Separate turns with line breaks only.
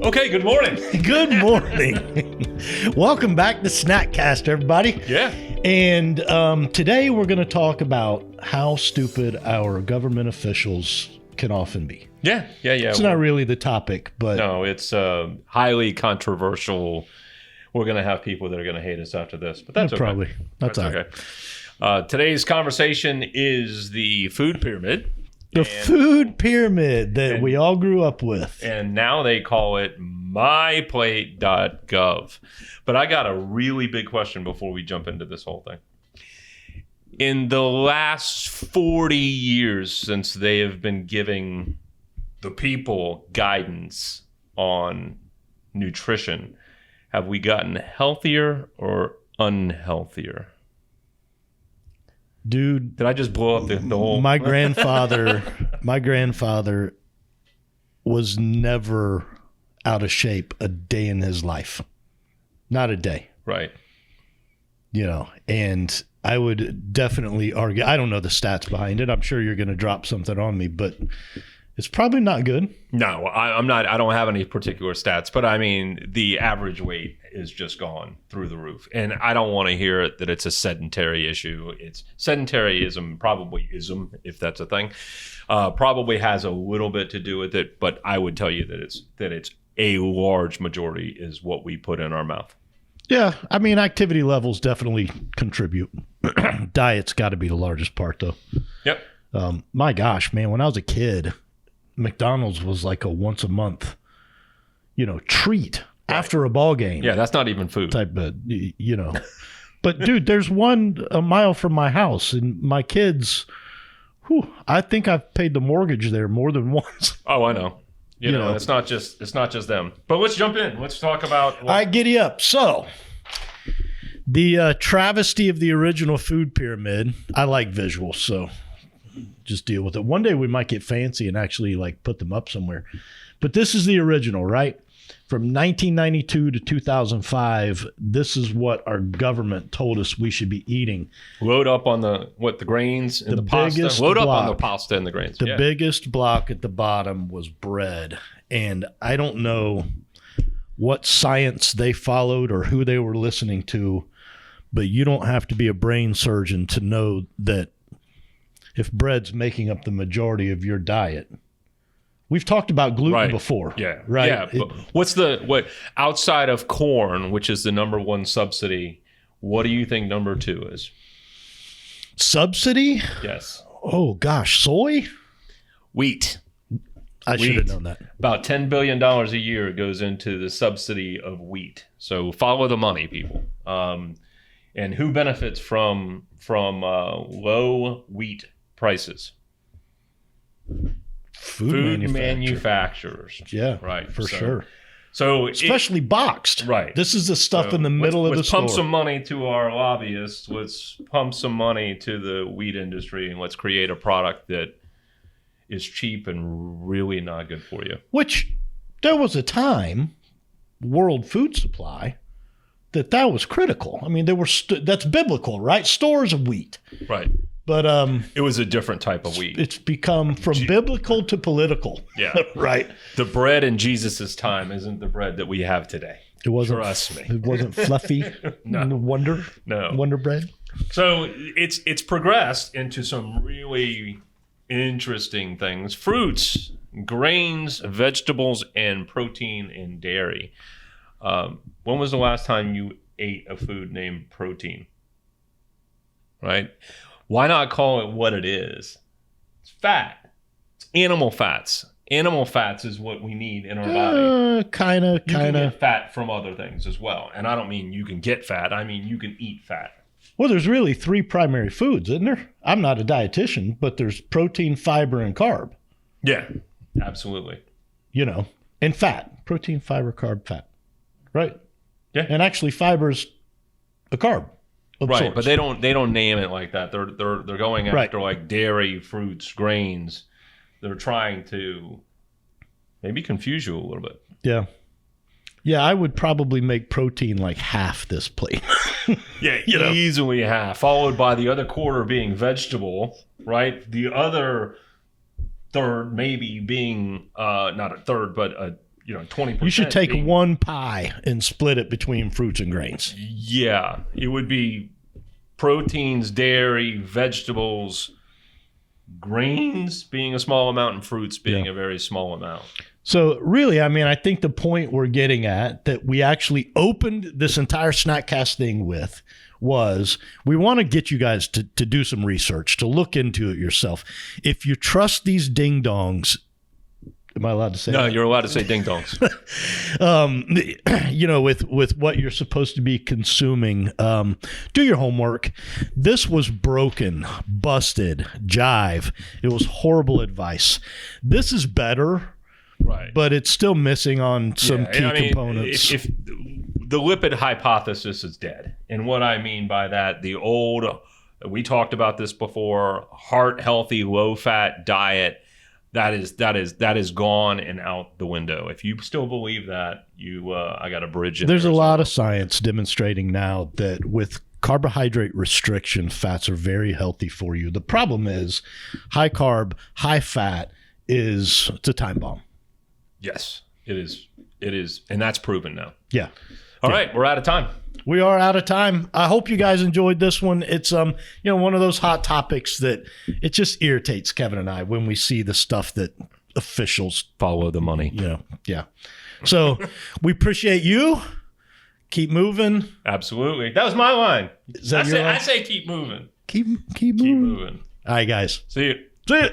Okay, good morning.
Good morning. Welcome back to Snackcast, everybody.
Yeah.
And today we're going to talk about how stupid our government officials can often be.
Yeah.
It's not really the topic, but...
No, it's highly controversial. We're going to have people that are going to hate us after this, but that's okay.
Probably. That's all right.
Okay. Today's conversation is the food pyramid.
The food pyramid that we all grew up with.
And now they call it myplate.gov. But I got a really big question before we jump into this whole thing. In the last 40 years since they have been giving the people guidance on nutrition, have we gotten healthier or unhealthier?
Dude,
did I just blow up the whole...
My grandfather was never out of shape a day in his life. Not a day.
Right.
You know, and I would definitely argue, I don't know the stats behind it. I'm sure you're going to drop something on me, but it's probably not good.
No, I'm not. I don't have any particular stats, but I mean, the average weight is just gone through the roof. And I don't want to hear it that it's a sedentary issue. It's sedentaryism, probably ism, if that's a thing, probably has a little bit to do with it. But I would tell you that it's a large majority is what we put in our mouth.
Yeah, I mean, activity levels definitely contribute. Diet's got to be the largest part, though.
Yep.
My gosh, man, when I was a kid, McDonald's was like a once a month, treat after a ball game.
Yeah, that's not even food.
Type of, But dude, there's one a mile from my house, and my kids, I think I've paid the mortgage there more than once.
Oh, I know. You know, it's not just them. But let's jump in. Let's talk about.
All right, giddy up. So, the travesty of the original food pyramid. I like visuals, so just deal with it. One day we might get fancy and actually put them up somewhere. But this is the original, right? From 1992 to 2005, this is what our government told us we should be eating.
Load up on the grains and the pasta. Load up on the pasta and the grains.
The biggest block at the bottom was bread. And I don't know what science they followed or who they were listening to, but you don't have to be a brain surgeon to know that if bread's making up the majority of your diet. We've talked about gluten before.
Yeah.
Right.
Yeah. But what outside of corn, which is the number one subsidy, what do you think number two is?
Subsidy?
Yes.
Oh gosh, soy?
Wheat.
I should have known that.
About $10 billion a year goes into the subsidy of wheat. So follow the money, people. And who benefits from low wheat prices? Food manufacturers.
Yeah,
right.
For sure.
So
especially boxed.
Right.
This is the stuff in the middle of the store.
Let's pump some money to our lobbyists. Let's pump some money to the wheat industry, and let's create a product that is cheap and really not good for you.
Which there was a time, World Food Supply, that was critical. I mean, there were that's biblical, right? Stores of wheat.
Right.
But
it was a different type of wheat.
It's become from biblical to political.
Yeah. Right. The bread in Jesus's time isn't the bread that we have today.
It wasn't.
Trust me.
It wasn't fluffy.
No.
Wonder bread.
So it's progressed into some really interesting things: fruits, grains, vegetables, and protein and dairy. When was the last time you ate a food named protein? Right? Why not call it what it is? It's fat. It's animal fats. Animal fats is what we need in our body.
Kind of.
You can get fat from other things as well. And I don't mean you can get fat. I mean you can eat fat.
Well, there's really three primary foods, isn't there? I'm not a dietitian, but there's protein, fiber, and carb.
Yeah, absolutely.
And fat. Protein, fiber, carb, fat. Right?
Yeah.
And actually fiber's a carb.
Right, but they don't name it like that. They're going after like dairy, fruits, grains. They're trying to maybe confuse you a little bit.
Yeah. Yeah, I would probably make protein like half this plate.
Yeah, easily half, followed by the other quarter being vegetable, right? The other third maybe being not a third, but 20%.
You should take one pie and split it between fruits and grains.
Yeah, it would be proteins, dairy, vegetables, grains being a small amount, and fruits being a very small amount.
So really, I mean, I think the point we're getting at that we actually opened this entire Snackcast thing with was we want to get you guys to do some research, to look into it yourself. If you trust these ding-dongs, am I allowed to say
No,
that?
you're allowed to say ding-dongs.
With what you're supposed to be consuming, do your homework. This was broken, busted, jive. It was horrible advice. This is better.
Right.
But it's still missing on some key components.
If the lipid hypothesis is dead. And what I mean by that, we talked about this before, heart healthy, low fat diet, that is gone and out the window. If you still believe that, I got a bridge in.
There's a lot of science demonstrating now that with carbohydrate restriction, fats are very healthy for you. The problem is high carb, high fat it's a time bomb.
Yes, it is. It is. And that's proven now.
Yeah.
All right. We're out of time.
We are out of time. I hope you guys enjoyed this one. It's one of those hot topics that it just irritates Kevin and I when we see the stuff that officials
follow the money.
Yeah. So we appreciate you. Keep moving.
Absolutely. That was my line.
Is that your line?
I say keep moving.
Keep moving.
Keep moving.
All right, guys.
See you.
See you.